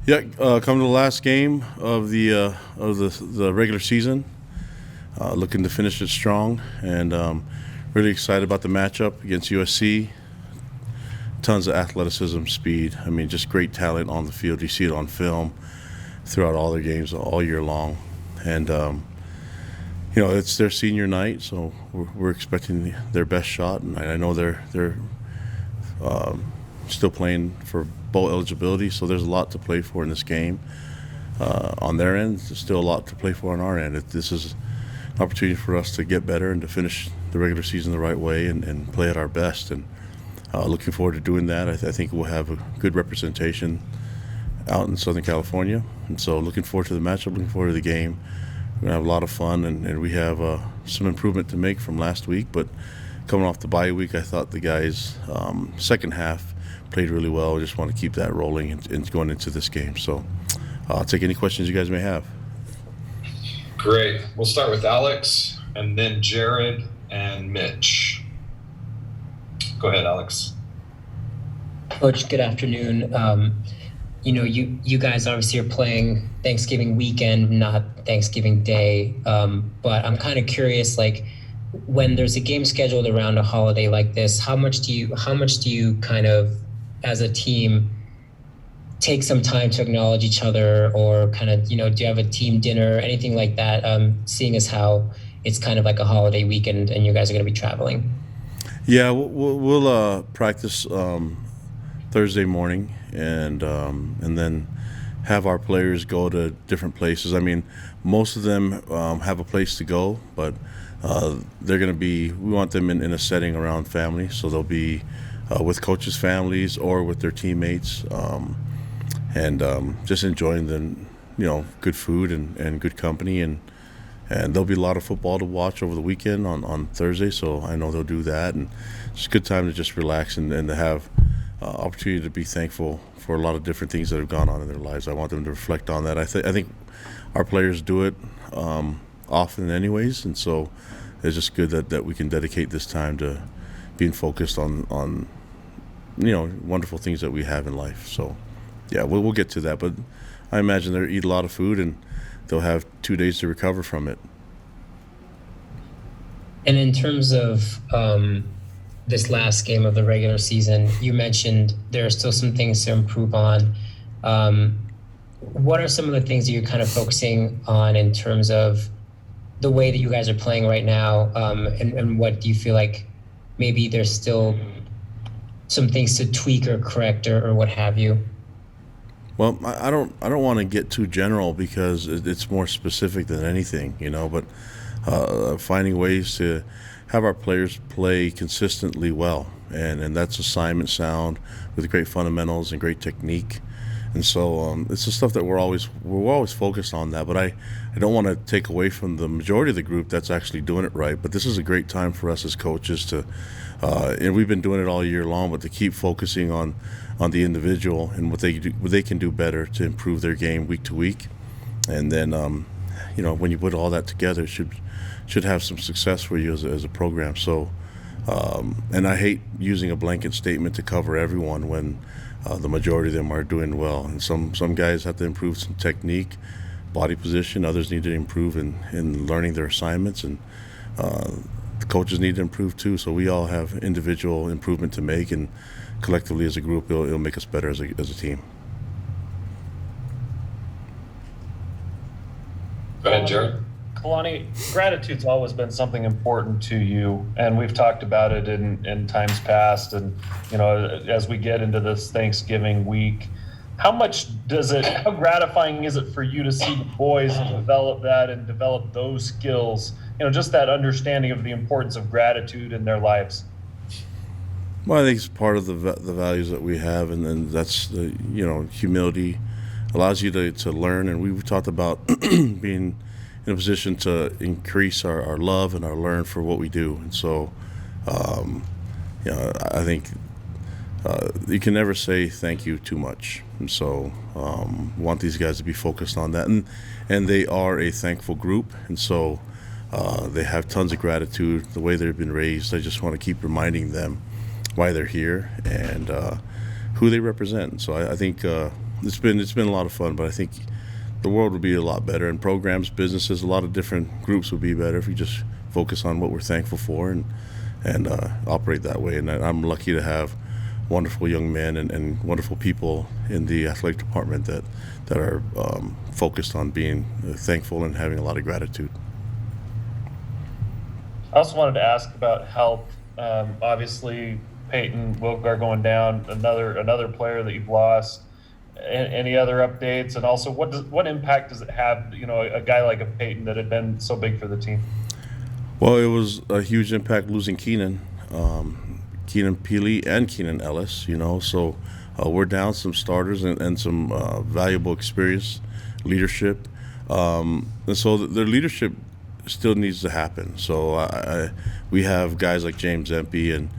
Yeah, coming to the last game of the regular season, looking to finish it strong, and really excited about the matchup against USC. Tons of athleticism, speed. I mean, just great talent on the field. You see it on film throughout all their games all year long, and it's their senior night, so we're expecting their best shot, and I know they're still playing for bowl eligibility, so there's a lot to play for in this game. On their end, there's still a lot to play for on our end. This is an opportunity for us to get better and to finish the regular season the right way and play at our best. And looking forward to doing that. I think we'll have a good representation out in Southern California. And so looking forward to the matchup, looking forward to the game. We're going to have a lot of fun, and we have some improvement to make from last week. But coming off the bye week, I thought the guys' second half played really well. I just want to keep that rolling and going into this game. So I'll take any questions you guys may have. Great. We'll start with Alex, and then Jared and Mitch. Go ahead, Alex. Coach, good afternoon. You guys obviously are playing Thanksgiving weekend, not Thanksgiving Day. But I'm kind of curious, like, when there's a game scheduled around a holiday like this, how much do you kind of, as a team, take some time to acknowledge each other, or kind of, do you have a team dinner, anything like that? Seeing as how it's kind of like a holiday weekend and you guys are going to be traveling. Yeah, we'll practice Thursday morning, and then have our players go to different places. I mean, most of them have a place to go, but they're going to be. We want them in a setting around family, so they'll be with coaches' families or with their teammates, and just enjoying the good food and good company, and there'll be a lot of football to watch over the weekend on Thursday, so I know they'll do that, and it's a good time to just relax and to have opportunity to be thankful for a lot of different things that have gone on in their lives. I want them to reflect on that. I think our players do it often anyways, and so it's just good that we can dedicate this time to being focused on wonderful things that we have in life. So yeah, we'll get to that, but I imagine they'll eat a lot of food and they'll have 2 days to recover from it. And in terms of this last game of the regular season, you mentioned there are still some things to improve on. What are some of the things that you're kind of focusing on in terms of the way that you guys are playing right now, and what do you feel like maybe there's still some things to tweak or correct or what have you? Well, I don't want to get too general because it's more specific than anything, but finding ways to have our players play consistently well, and that's assignment sound with great fundamentals and great technique. And so it's the stuff that we're always focused on that, but I don't want to take away from the majority of the group that's actually doing it right. But this is a great time for us as coaches to, and we've been doing it all year long, but to keep focusing on the individual and what they can do better to improve their game week to week. And then when you put all that together, it should have some success for you as a program. So and I hate using a blanket statement to cover everyone when the majority of them are doing well, and some guys have to improve some technique, body position. Others need to improve in learning their assignments, and the coaches need to improve too. So we all have individual improvement to make, and collectively as a group, it'll make us better as a team. Go ahead, Jared. Kalani, gratitude's always been something important to you, and we've talked about it in times past. And as we get into this Thanksgiving week, how gratifying is it for you to see the boys develop that and develop those skills? Just that understanding of the importance of gratitude in their lives. Well, I think it's part of the values that we have, and then that's the humility allows you to learn. And we've talked about being in a position to increase our love and our learn for what we do. And so, I think you can never say thank you too much. And so, want these guys to be focused on that. And they are a thankful group. And so, they have tons of gratitude, the way they've been raised. I just want to keep reminding them why they're here and who they represent. So I think it's been a lot of fun, but I think the world would be a lot better, and programs, businesses, a lot of different groups would be better if we just focus on what we're thankful for and operate that way. And I'm lucky to have wonderful young men and wonderful people in the athletic department that are focused on being thankful and having a lot of gratitude. I also wanted to ask about health. Obviously, Peyton Wilgar going down, another player that you've lost. Any other updates? And also, what impact does it have? A guy like a Peyton that had been so big for the team. Well, it was a huge impact losing Keenan Peely and Keenan Ellis. So we're down some starters and some valuable experience, leadership, and so their leadership still needs to happen. So we have guys like James Empey and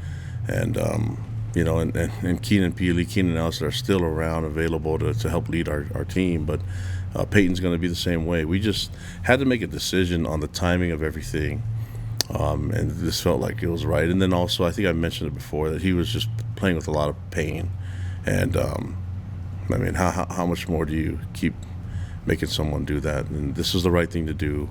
Keenan Peely, Keenan Ellis that are still around, available to help lead our team. But Peyton's going to be the same way. We just had to make a decision on the timing of everything, and this felt like it was right. And then also, I think I mentioned it before, that he was just playing with a lot of pain. And how much more do you keep making someone do that? And this is the right thing to do.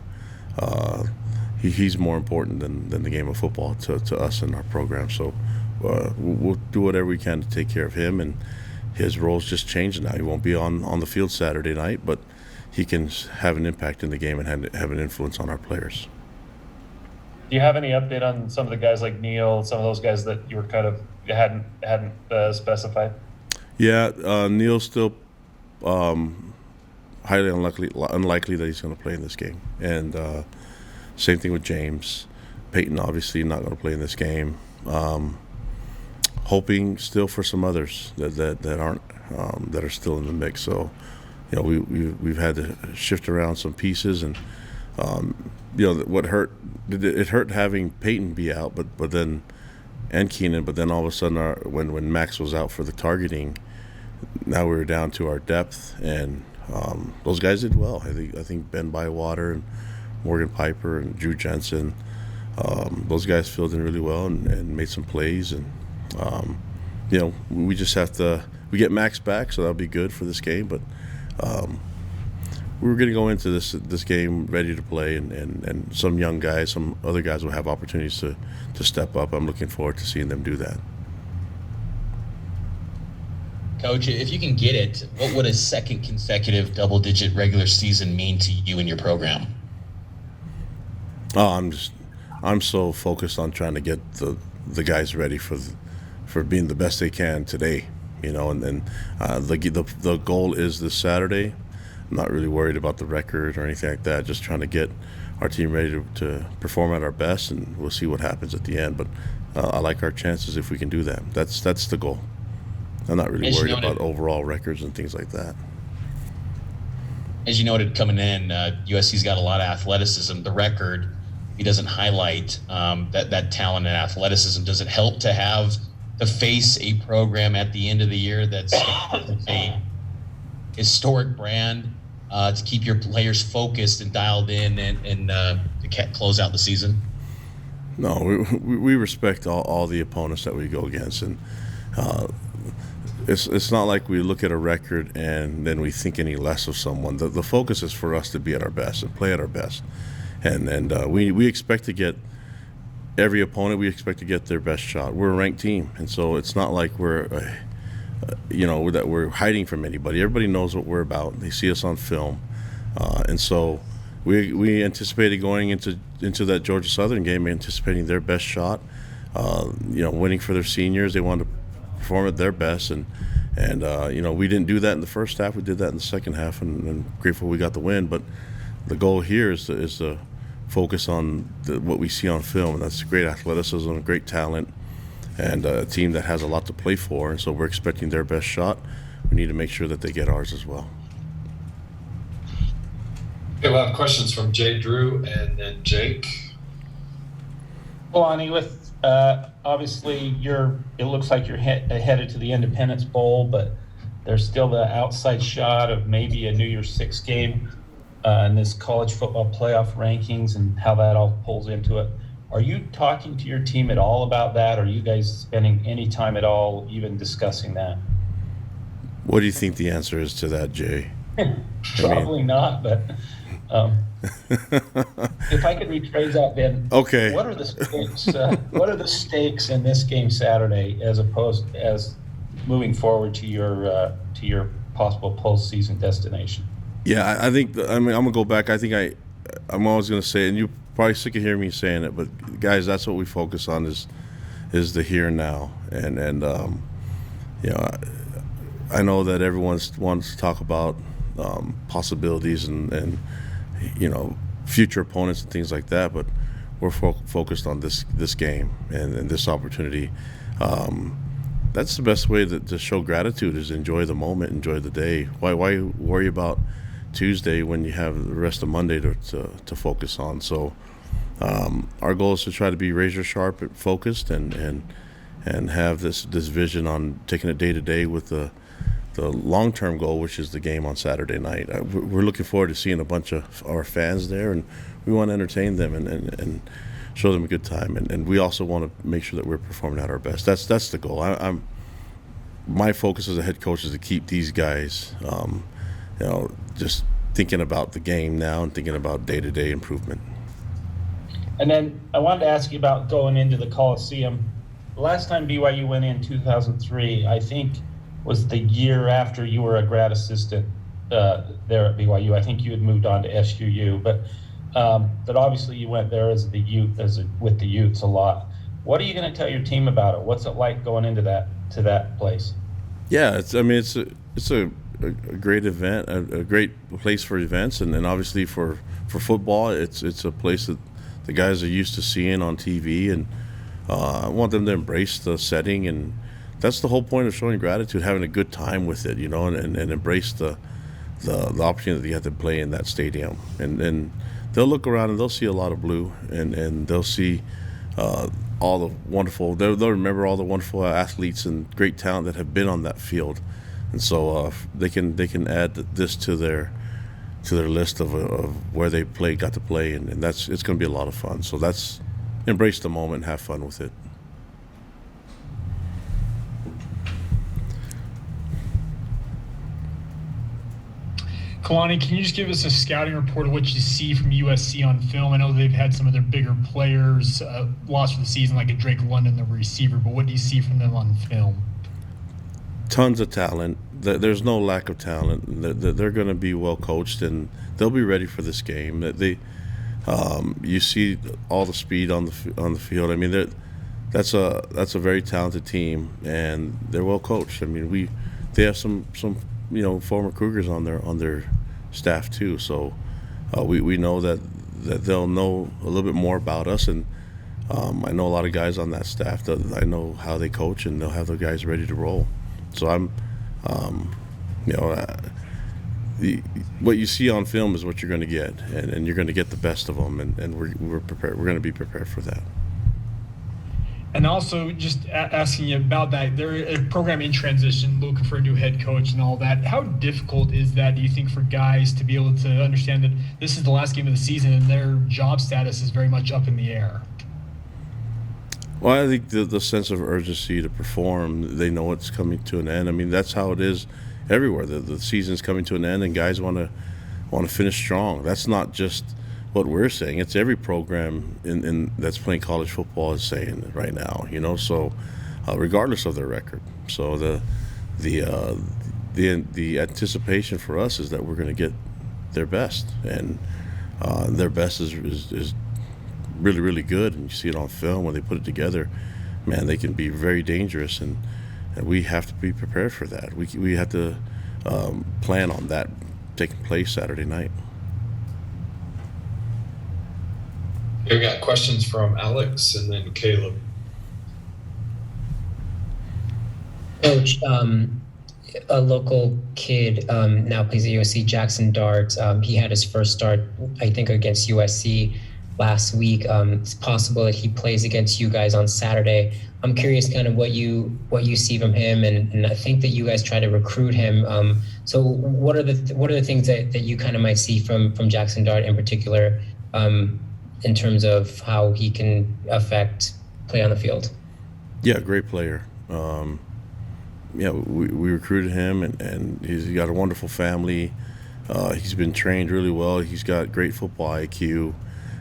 He's more important than the game of football to us and our program. So we'll do whatever we can to take care of him, and his role's just changed now. He won't be on the field Saturday night, but he can have an impact in the game and have an influence on our players. Do you have any update on some of the guys like Neil, some of those guys that you were kind of hadn't specified? Yeah, Neil's still highly unlikely that he's going to play in this game, and same thing with James. Peyton obviously not going to play in this game. Hoping still for some others that aren't that are still in the mix. So, we've had to shift around some pieces, and what hurt. It hurt having Peyton be out, but then and Keenan. But then all of a sudden, when Max was out for the targeting, now we were down to our depth, and those guys did well. I think Ben Bywater and Morgan Piper and Drew Jensen, those guys filled in really well and made some plays. And we just have to get Max back, so that'll be good for this game. But we're going to go into this game ready to play, and some young guys, some other guys will have opportunities to step up. I'm looking forward to seeing them do that. Coach, if you can get it, what would a second consecutive double-digit regular season mean to you and your program? Oh, I'm so focused on trying to get the guys ready for being the best they can today, and the goal is this Saturday. I'm not really worried about the record or anything like that. Just trying to get our team ready to perform at our best, and we'll see what happens at the end. But I like our chances if we can do that. That's the goal. I'm not really worried about overall records and things like that. As you noted coming in, USC's got a lot of athleticism. The record, he doesn't highlight that talent and athleticism. Does it help to face a program at the end of the year that's a historic brand, to keep your players focused and dialed in and to close out the season? No, we respect all the opponents that we go against, and it's not like we look at a record and then we think any less of someone. The focus is for us to be at our best and play at our best, and we expect to get every opponent. We expect to get their best shot. We're a ranked team, and so it's not like we're that we're hiding from anybody. Everybody knows what we're about. They see us on film, and so we anticipated going into that Georgia Southern game, anticipating their best shot. Winning for their seniors. They wanted to perform at their best, and we didn't do that in the first half. We did that in the second half, and grateful we got the win. But the goal here is to focus on what we see on film, and that's great athleticism, great talent, and a team that has a lot to play for. And so we're expecting their best shot. We need to make sure that they get ours as well. Okay, we'll have questions from Jay Drew and then Jake. Kalani, with obviously it looks like you're headed to the Independence Bowl, but there's still the outside shot of maybe a New Year's Six game in this college football playoff rankings and how that all pulls into it. Are you talking to your team at all about that? Are you guys spending any time at all even discussing that? What do you think the answer is to that, Jay? Probably not, but if I could rephrase that, Ben. Okay. What are the stakes? What are the stakes in this game Saturday, as moving forward to your possible postseason destination? Yeah, I think. I'm gonna go back. I think I'm always gonna say, and you probably sick of hearing me saying it, but guys, that's what we focus on is the here and now, and you know, I know that everyone wants to talk about possibilities and you know, future opponents and things like that, but we're focused on this game and this opportunity. That's the best way to show gratitude, is enjoy the moment, enjoy the day. Why worry about Tuesday when you have the rest of Monday to focus on? So our goal is to try to be razor sharp and focused and have this vision on taking it day to day with the long-term goal, which is the game on Saturday night. We're looking forward to seeing a bunch of our fans there, and we want to entertain them and show them a good time. And we also want to make sure that we're performing at our best. That's the goal. My focus as a head coach is to keep these guys, you know, just thinking about the game now and thinking about day-to-day improvement. And then I wanted to ask you about going into the Coliseum. The last time BYU went in 2003, I think, was the year after you were a grad assistant there at BYU. I think you had moved on to SUU, but obviously you went there as the youth, with the youths a lot. What are you going to tell your team about it? What's it like going into that place? Yeah, it's a great event, a great place for events, and obviously for football, it's a place that the guys are used to seeing on TV, and I want them to embrace the setting, and that's the whole point of showing gratitude, having a good time with it, you know, and embrace the opportunity that you have to play in that stadium. And they'll look around and they'll see a lot of blue, and they'll see all the wonderful, they'll remember all the wonderful athletes and great talent that have been on that field. And so they can add this to their list of where they got to play, and it's going to be a lot of fun. So that's embrace the moment, have fun with it. Kalani, can you just give us a scouting report of what you see from USC on film? I know they've had some of their bigger players lost for the season, like a Drake London, the receiver, but what do you see from them on film? Tons of talent. There's no lack of talent. They're going to be well coached, and they'll be ready for this game. You see all the speed on the field. I mean, that's a very talented team, and they're well coached. I mean, they have some former Cougars on their staff too. So we know that they'll know a little bit more about us, and I know a lot of guys on that staff that I know how they coach, and they'll have the guys ready to roll. So what you see on film is what you're going to get, and you're going to get the best of them, and we're prepared. We're going to be prepared for that. And also, just asking you about that, they're a program in transition, looking for a new head coach and all that. How difficult is that, do you think, for guys to be able to understand that this is the last game of the season and their job status is very much up in the air? Well, I think the sense of urgency to perform, they know it's coming to an end. I mean, that's how it is everywhere. The season's coming to an end, and guys want to finish strong. That's not just what we're saying. It's every program in that's playing college football is saying right now, you know. So regardless of their record, so the anticipation for us is that we're going to get their best, and their best is really, really good. And you see it on film when they put it together. Man, they can be very dangerous, and we have to be prepared for that. We have to plan on that taking place Saturday night. We got questions from Alex and then Caleb. Coach, a local kid now plays at USC, Jackson Dart. He had his first start, I think, against USC last week. It's possible that he plays against you guys on Saturday. I'm curious kind of what you see from him, and I think that you guys try to recruit him. So what are the things that you kind of might see from Jackson Dart in particular, in terms of how he can affect play on the field? Yeah, great player. we recruited him, and he's got a wonderful family. He's been trained really well. He's got great football IQ,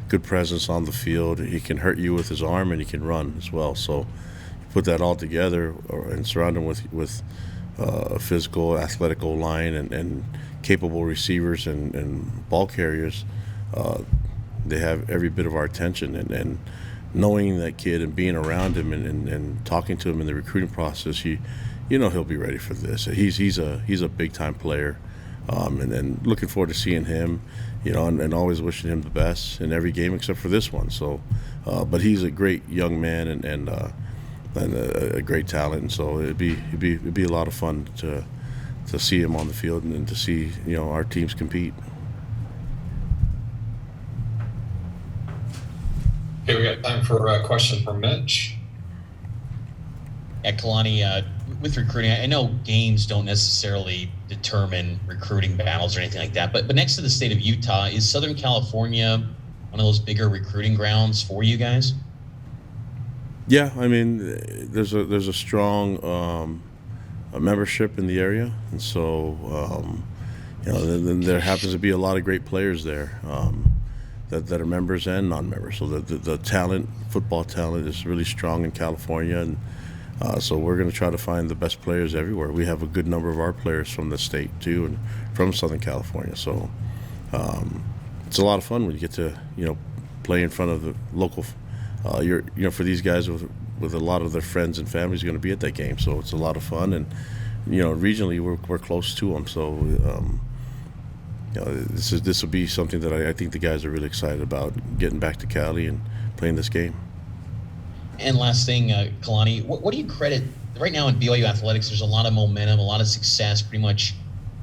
good presence on the field. He can hurt you with his arm, and he can run as well. So you put that all together and surround him with a physical, athletic line and capable receivers and ball carriers. They have every bit of our attention, and knowing that kid and being around him and talking to him in the recruiting process, you know he'll be ready for this. He's a big time player, and looking forward to seeing him, and always wishing him the best in every game except for this one. So, but he's a great young man and a great talent, and so it'd be a lot of fun to see him on the field and to see our teams compete. Okay, we got time for a question from Mitch. Yeah, Kalani, with recruiting, I know games don't necessarily determine recruiting battles or anything like that, but next to the state of Utah, is Southern California one of those bigger recruiting grounds for you guys? Yeah, I mean, there's a strong membership in the area, and so then there happens to be a lot of great players there. That are members and non-members. So the talent, football talent, is really strong in California, and so we're going to try to find the best players everywhere. We have a good number of our players from the state too, and from Southern California. So it's a lot of fun when you get to play in front of the local. For these guys with a lot of their friends and families going to be at that game. So it's a lot of fun, and regionally we're close to them. So. This will be something that I think the guys are really excited about, getting back to Cali and playing this game. And last thing, Kalani, what do you credit right now in BYU athletics? There's a lot of momentum, a lot of success, pretty much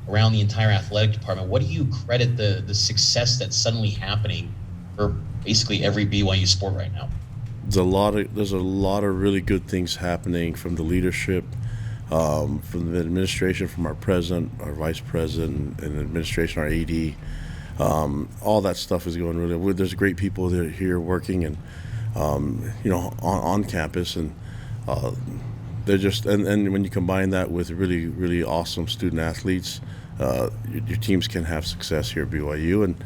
around the entire athletic department. What do you credit the success that's suddenly happening for basically every BYU sport right now? There's a lot of really good things happening from the leadership. From the administration, from our president, our vice president, and administration, our AD, all that stuff is going really well. There's great people that are here working and on campus, and they're just and when you combine that with really, really awesome student athletes, your teams can have success here at BYU, and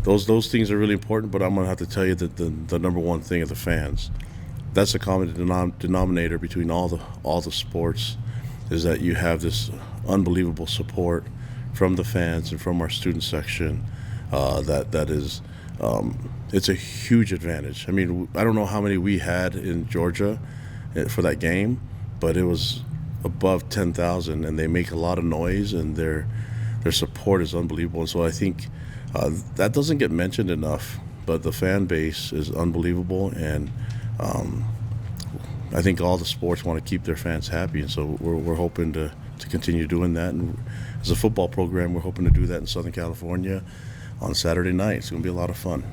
those things are really important. But I'm going to have to tell you that the number one thing are the fans. That's a common denominator between all the sports, is that you have this unbelievable support from the fans and from our student section. That is, it's a huge advantage. I mean, I don't know how many we had in Georgia for that game, but it was above 10,000, and they make a lot of noise, and their support is unbelievable. And so I think that doesn't get mentioned enough, but the fan base is unbelievable, and I think all the sports want to keep their fans happy, and so we're hoping to continue doing that. And as a football program, we're hoping to do that in Southern California on Saturday night. It's going to be a lot of fun.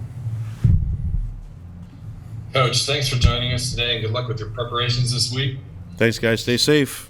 Coach, thanks for joining us today, and good luck with your preparations this week. Thanks, guys. Stay safe.